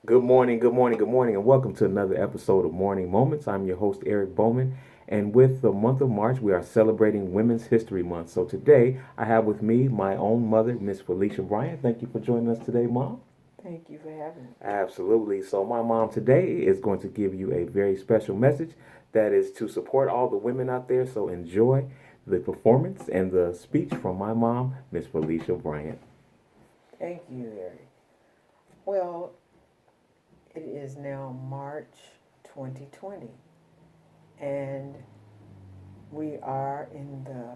Good morning, good morning, good morning, and welcome to another episode of Morning Moments. I'm your host, Eric Bowman, and with the month of March, we are celebrating Women's History Month. So today, I have with me my own mother, Miss Felicia Bryant. Thank you for joining us today, Mom. Thank you for having me. Absolutely. So, my mom today is going to give you a very special message that is to support all the women out there. So, enjoy the performance and the speech from my mom, Miss Felicia Bryant. Thank you, Eric. Well, it is now March 2020, and we are in the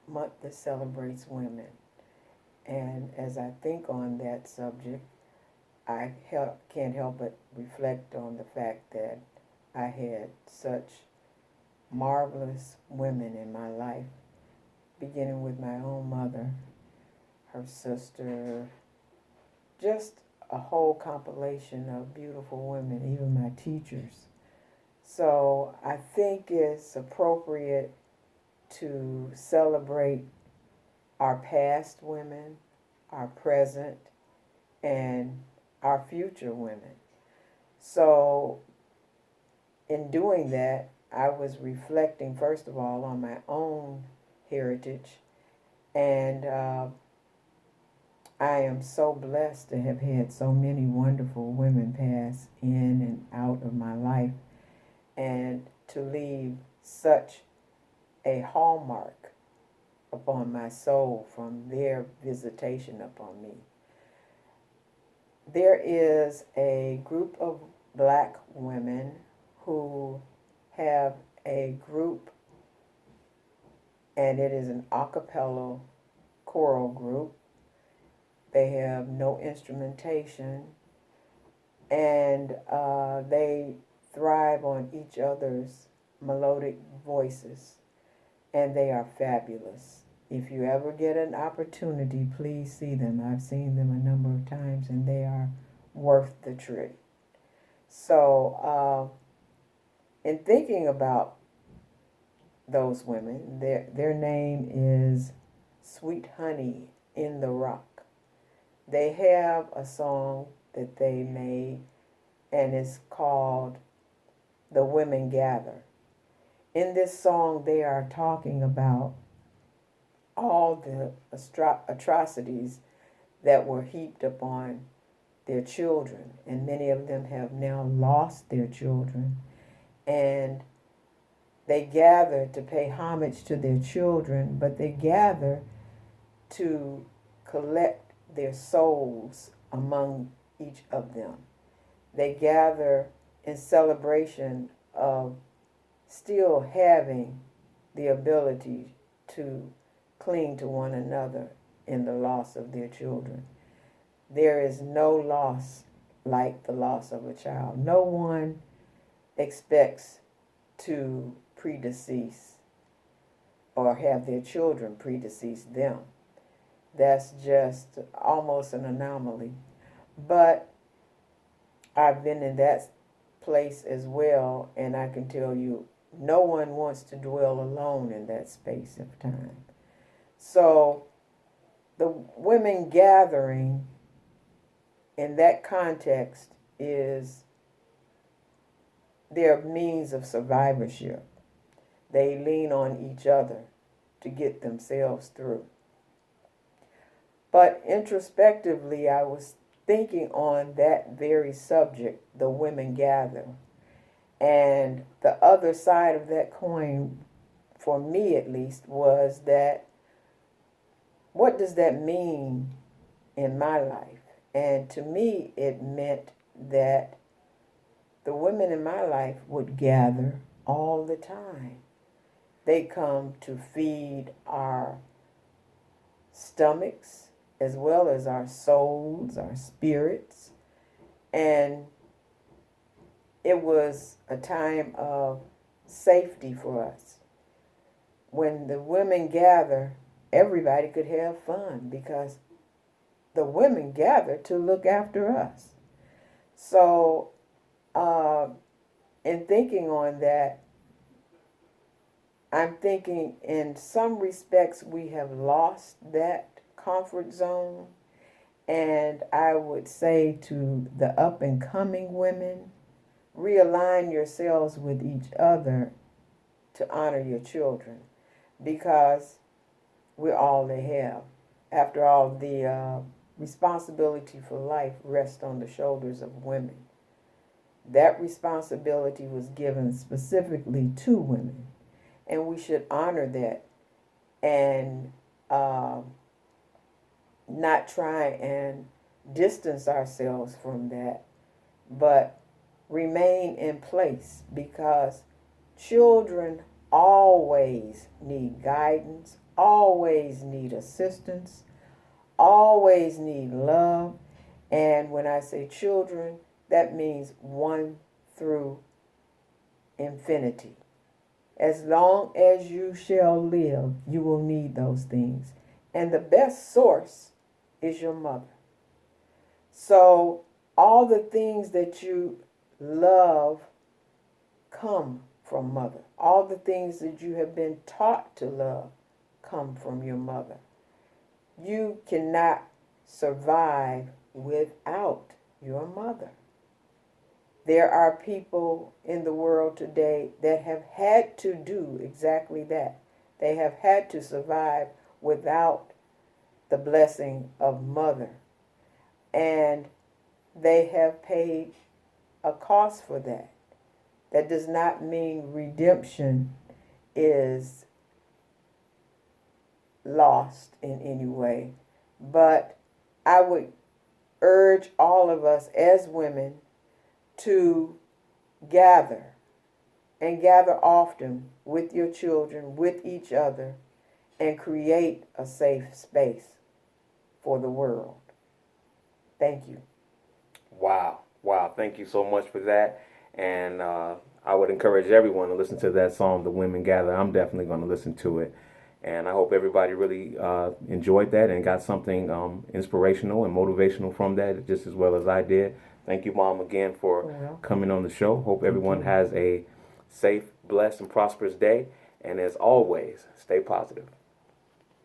month that celebrates women. And as I think on that subject, can't help but reflect on the fact that I had such marvelous women in my life, beginning with my own mother, her sister, just a whole compilation of beautiful women, even my teachers. So I think it's appropriate to celebrate our past women, our present, and our future women. So in doing that, I was reflecting, first of all, on my own heritage, and I am so blessed to have had so many wonderful women pass in and out of my life and to leave such a hallmark upon my soul from their visitation upon me. There is a group of black women who have a group, and it is an a cappella choral group. They have no instrumentation, and they thrive on each other's melodic voices, and they are fabulous. If you ever get an opportunity, please see them. I've seen them a number of times, and they are worth the trip. So, in thinking about those women, their name is Sweet Honey in the Rock. They have a song that they made, and it's called The Women Gather. In this song, they are talking about all the atrocities that were heaped upon their children, and many of them have now lost their children. And they gather to pay homage to their children, but they gather to collect their souls among each of them. They gather in celebration of still having the ability to cling to one another in the loss of their children. There is no loss like the loss of a child. No one expects to predecease or have their children predecease them. That's just almost an anomaly. But I've been in that place as well, and I can tell you, no one wants to dwell alone in that space of time. So the women gathering in that context is their means of survivorship. They lean on each other to get themselves through. But introspectively, I was thinking on that very subject, the women gather. And the other side of that coin, for me at least, was that what does that mean in my life? And to me, it meant that the women in my life would gather all the time. They come to feed our stomachs as well as our souls, our spirits. And it was a time of safety for us. When the women gather, everybody could have fun because the women gather to look after us. So, in thinking on that, I'm thinking in some respects we have lost that comfort zone, And I would say to the up and coming women, realign yourselves with each other to honor your children, because we're all they have. After all, the responsibility for life rests on the shoulders of women. That responsibility was given specifically to women, and we should honor that and uh, not try and distance ourselves from that, but remain in place, because children always need guidance, always need assistance, always need love. And when I say children, that means 1 through infinity. As long as you shall live, you will need those things. And the best source is your mother. So all the things that you love come from mother. All the things that you have been taught to love come from your mother. You cannot survive without your mother. There are people in the world today that have had to do exactly that. They have had to survive without the blessing of mother. And they have paid a cost for that. That does not mean redemption is lost in any way. But I would urge all of us as women to gather, and gather often with your children, with each other, and create a safe space for the world. Thank you. Wow. Wow. Thank you so much for that. And I would encourage everyone to listen to that song, The Women Gather. I'm definitely going to listen to it. And I hope everybody really enjoyed that and got something inspirational and motivational from that, just as well as I did. Thank you, Mom, again for coming on the show. Hope everyone has a safe, blessed, and prosperous day. And as always, stay positive.